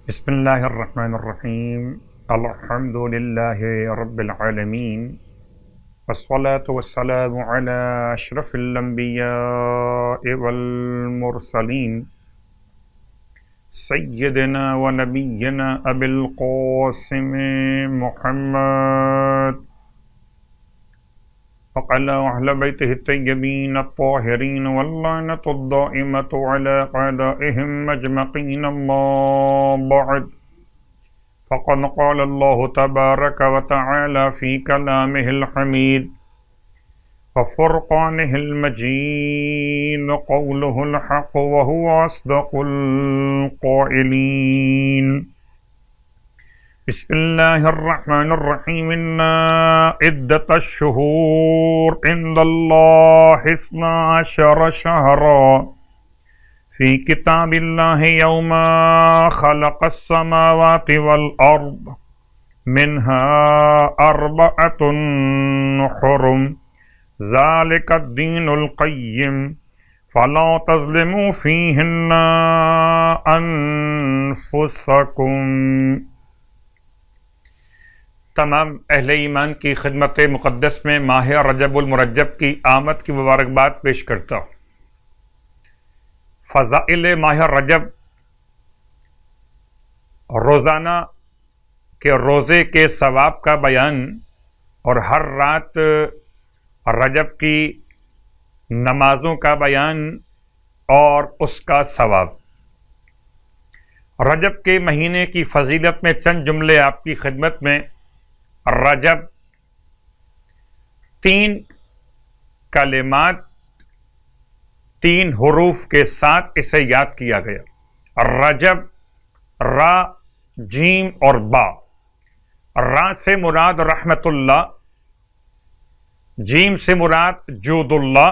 بسم اللہ الرحمن الرحیم الحمد للہ رب العالمین والصلاة والسلام علی اشرف الانبیاء والمرسلین سیدنا و نبینا ابی القاسم محمد وعلى أهل بيته الطيبين الطاهرين واللعنة الدائمة على أعدائهم أجمعين. أما بعد فقد قال الله تبارك وتعالى في كلامه الحميد وفرقانه المجيد قوله الحق وهو أصدق القائلين. بسم اللہ الرحمن الرحیم إنا عدة الشهور عند الله 12 شهرا في كتاب الله يوم خلق السماوات والأرض منها 4 حرم ذلك الدين القيم فلا تظلموا فيهن أنفسكم. تمام اہل ایمان کی خدمت مقدس میں ماہ رجب المرجب کی آمد کی مبارکباد پیش کرتا ہوں. فضائل ماہ رجب روزانہ کے روزے کے ثواب کا بیان اور ہر رات رجب کی نمازوں کا بیان اور اس کا ثواب. رجب کے مہینے کی فضیلت میں چند جملے آپ کی خدمت میں. رجب 3 کلمات 3 حروف کے ساتھ اسے یاد کیا گیا. رجب را جیم اور با. را سے مراد رحمت اللہ، جیم سے مراد جود اللہ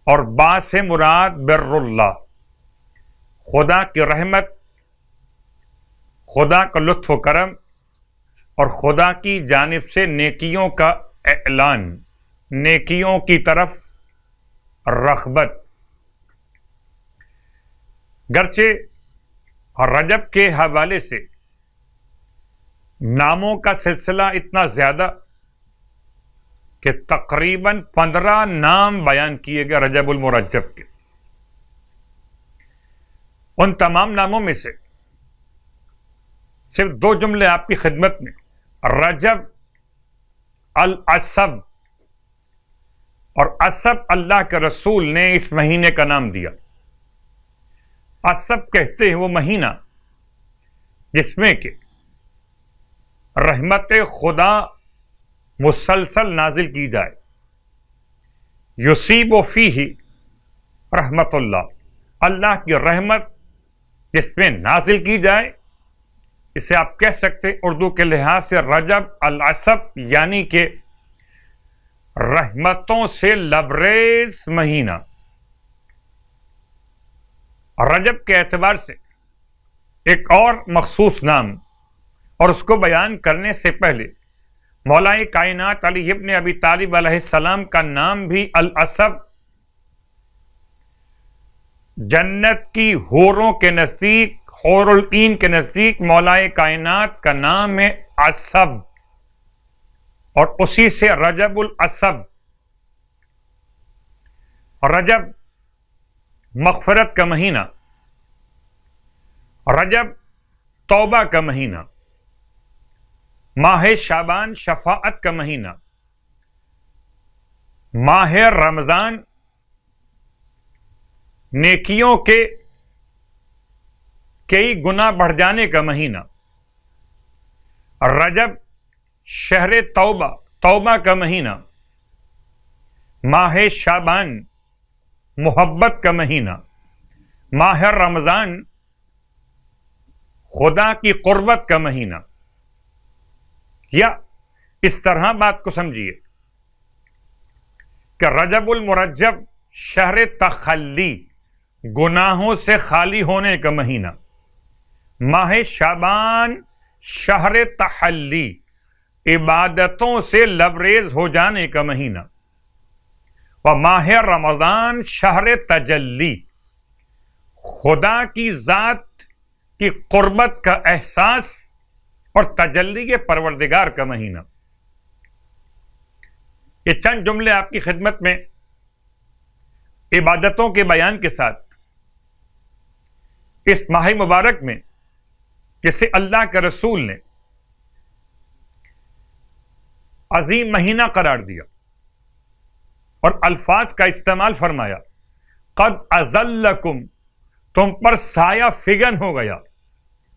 اور با سے مراد بر اللہ. خدا کی رحمت، خدا کا لطف و کرم اور خدا کی جانب سے نیکیوں کا اعلان، نیکیوں کی طرف رغبت. گرچہ رجب کے حوالے سے ناموں کا سلسلہ اتنا زیادہ کہ تقریباً 15 نام بیان کیے گئے رجب المرجب کے. ان تمام ناموں میں سے صرف 2 جملے آپ کی خدمت میں. رجب العصب، اور عصب اللہ کے رسول نے اس مہینے کا نام دیا. عصب کہتے ہیں وہ مہینہ جس میں کہ رحمت خدا مسلسل نازل کی جائے. یصیب فیہ رحمت اللہ، اللہ کی رحمت جس میں نازل کی جائے. اسے آپ کہہ سکتے اردو کے لحاظ سے رجب العصب، یعنی کہ رحمتوں سے لبریز مہینہ. رجب کے اعتبار سے ایک اور مخصوص نام، اور اس کو بیان کرنے سے پہلے مولا کائنات علی ابن ابی طالب علیہ السلام کا نام بھی العصب جنت کی حوروں کے نزدیک، حور العین کے نزدیک مولا کائنات کا نام ہے عصب، اور اسی سے رجب العصب. رجب مغفرت کا مہینہ، رجب توبہ کا مہینہ، ماہ شعبان شفاعت کا مہینہ، ماہ رمضان نیکیوں کے کئی گنا بڑھ جانے کا مہینہ. رجب شہر توبہ، توبہ کا مہینہ. ماہ شعبان محبت کا مہینہ. ماہ رمضان خدا کی قربت کا مہینہ. یا اس طرح بات کو سمجھیے کہ رجب المرجب شہر تخلی، گناہوں سے خالی ہونے کا مہینہ. ماہ شعبان شہر تحلی، عبادتوں سے لبریز ہو جانے کا مہینہ. ماہ رمضان شہر تجلی، خدا کی ذات کی قربت کا احساس اور تجلی پروردگار کا مہینہ. یہ چند جملے آپ کی خدمت میں عبادتوں کے بیان کے ساتھ اس ماہ مبارک میں جسے اللہ کے رسول نے عظیم مہینہ قرار دیا اور الفاظ کا استعمال فرمایا، قد اذلکم، تم پر سایہ فگن ہو گیا،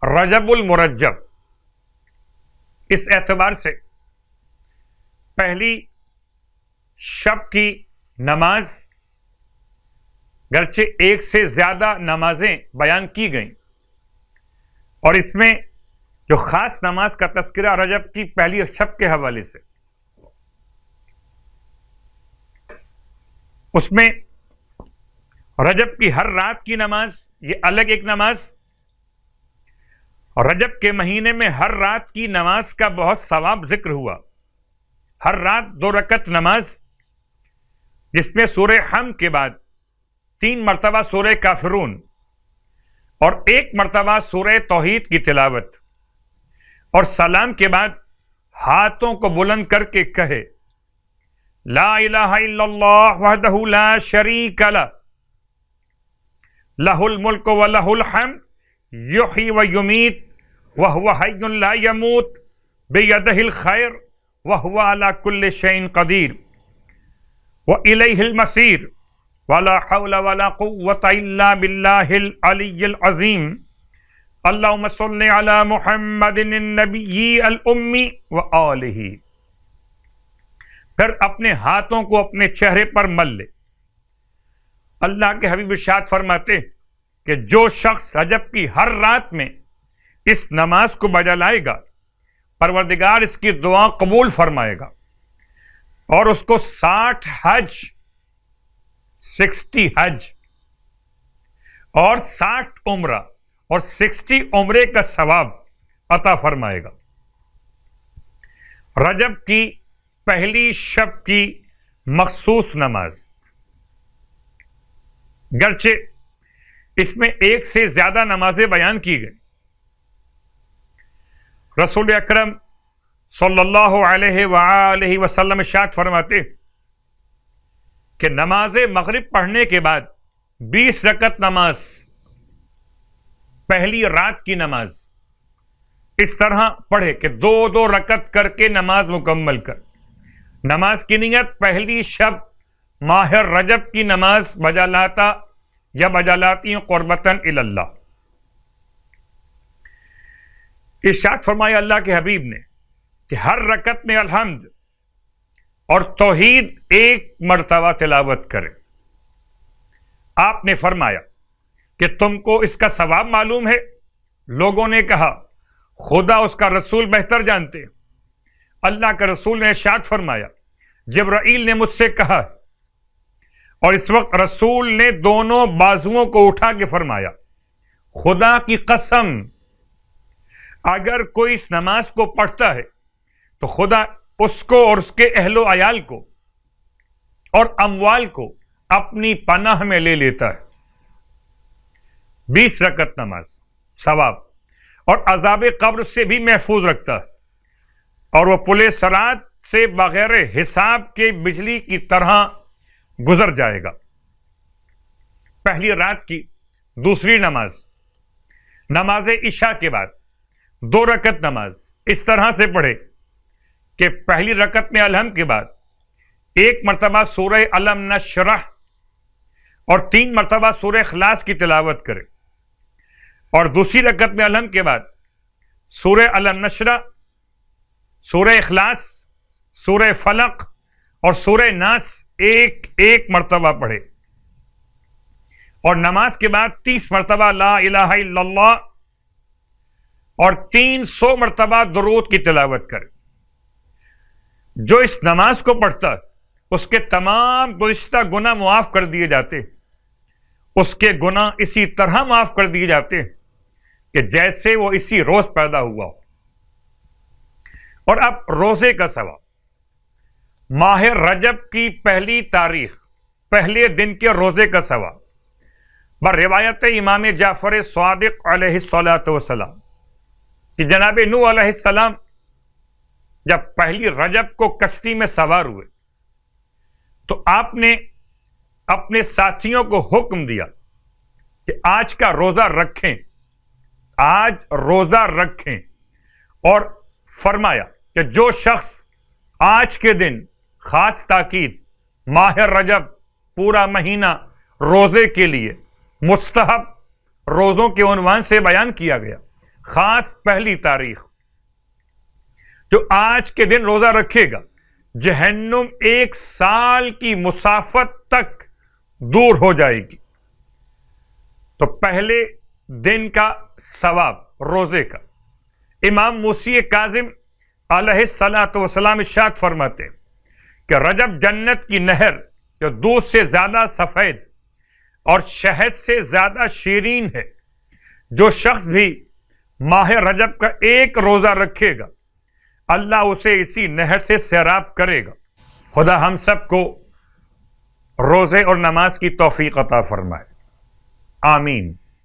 رجب المرجب. اس اعتبار سے پہلی شب کی نماز گرچہ ایک سے زیادہ نمازیں بیان کی گئیں، اور اس میں جو خاص نماز کا تذکرہ رجب کی پہلی شب کے حوالے سے، اس میں رجب کی ہر رات کی نماز یہ الگ ایک نماز، رجب کے مہینے میں ہر رات کی نماز کا بہت ثواب ذکر ہوا. ہر رات 2 رکعت نماز، جس میں سورہ حمد کے بعد 3 مرتبہ سورہ کافرون اور 1 مرتبہ سورہ توحید کی تلاوت، اور سلام کے بعد ہاتھوں کو بلند کر کے کہے، لا الہ الا اللہ وحدہ لا شریک لہ، لہ الملک ولہ الحمد، یحیی ویمیت وہو حی لا یموت، بیدہ الخیر وہو علی کل شیء قدیر، والیہ المصیر، ولا حول ولا قوة الا باللہ العلی العظیم، اللہم صل علی محمد النبی الامی وآلہ. پھر اپنے ہاتھوں کو اپنے چہرے پر مل لے. اللہ کے حبیب ارشاد فرماتے کہ جو شخص رجب کی ہر رات میں اس نماز کو بجا لائے گا، پروردگار اس کی دعا قبول فرمائے گا اور اس کو 60 حج اور 60 عمرہ اور 60 عمرے کا ثواب عطا فرمائے گا. رجب کی پہلی شب کی مخصوص نماز، گرچہ اس میں ایک سے زیادہ نمازیں بیان کی گئی، رسول اکرم صلی اللہ علیہ وآلہ وسلم ارشاد فرماتے کہ نماز مغرب پڑھنے کے بعد 20 رکعت نماز، پہلی رات کی نماز، اس طرح پڑھے کہ 2 رکعت کر کے نماز مکمل کر. نماز کی نیت پہلی شب ماہ رجب کی نماز بجا لاتا یا بجا لاتی قربتاً الی اللہ. ارشاد فرمایا اللہ کے حبیب نے کہ ہر رکعت میں الحمد اور توحید 1 مرتبہ تلاوت کرے. آپ نے فرمایا کہ تم کو اس کا ثواب معلوم ہے؟ لوگوں نے کہا خدا اس کا رسول بہتر جانتے. اللہ کا رسول نے ارشاد فرمایا جبرائیل نے مجھ سے کہا، اور اس وقت رسول نے دونوں بازوؤں کو اٹھا کے فرمایا خدا کی قسم اگر کوئی اس نماز کو پڑھتا ہے تو خدا اس کو اور اس کے اہل و عیال کو اور اموال کو اپنی پناہ میں لے لیتا ہے. 20 رکعت نماز ثواب اور عذاب قبر سے بھی محفوظ رکھتا ہے، اور وہ پل صراط سے بغیر حساب کے بجلی کی طرح گزر جائے گا. پہلی رات کی دوسری نماز، نماز عشاء کے بعد 2 رکعت نماز اس طرح سے پڑھے کہ پہلی رکعت میں الحمد کے بعد 1 مرتبہ سورہ الم نشرح اور 3 مرتبہ سورہ اخلاص کی تلاوت کرے، اور دوسری رکعت میں الحمد کے بعد سورہ الم نشرح، سورہ اخلاص، سورہ فلق اور سورہ ناس 1 مرتبہ پڑھے، اور نماز کے بعد 30 مرتبہ لا الہ الا اللہ اور 300 مرتبہ درود کی تلاوت کرے. جو اس نماز کو پڑھتا ہے اس کے تمام گزشتہ گناہ معاف کر دیے جاتے، اس کے گناہ اسی طرح معاف کر دیے جاتے کہ جیسے وہ اسی روز پیدا ہوا ہو. اور اب روزے کا ثواب، ماہ رجب کی پہلی تاریخ، پہلے دن کے روزے کا ثواب بر روایت امام جعفر صادق علیہ الصلوۃ والسلام کہ جناب نوح علیہ السلام جب پہلی رجب کو کشتی میں سوار ہوئے تو آپ نے اپنے ساتھیوں کو حکم دیا کہ آج کا روزہ رکھیں، آج روزہ رکھیں، اور فرمایا کہ جو شخص آج کے دن، خاص تاکید ماہ رجب پورا مہینہ روزے کے لیے مستحب روزوں کے عنوان سے بیان کیا گیا، خاص پہلی تاریخ، جو آج کے دن روزہ رکھے گا جہنم 1 سال کی مسافت تک دور ہو جائے گی۔ تو پہلے دن کا ثواب روزے کا، امام موسی کاظم علیہ الصلوۃ والسلام ارشاد فرماتے ہیں کہ رجب جنت کی نہر جو دودھ سے زیادہ سفید اور شہد سے زیادہ شیرین ہے، جو شخص بھی ماہ رجب کا 1 روزہ رکھے گا اللہ اسے اسی نہر سے سیراب کرے گا۔ خدا ہم سب کو روزے اور نماز کی توفیق عطا فرمائے، آمین۔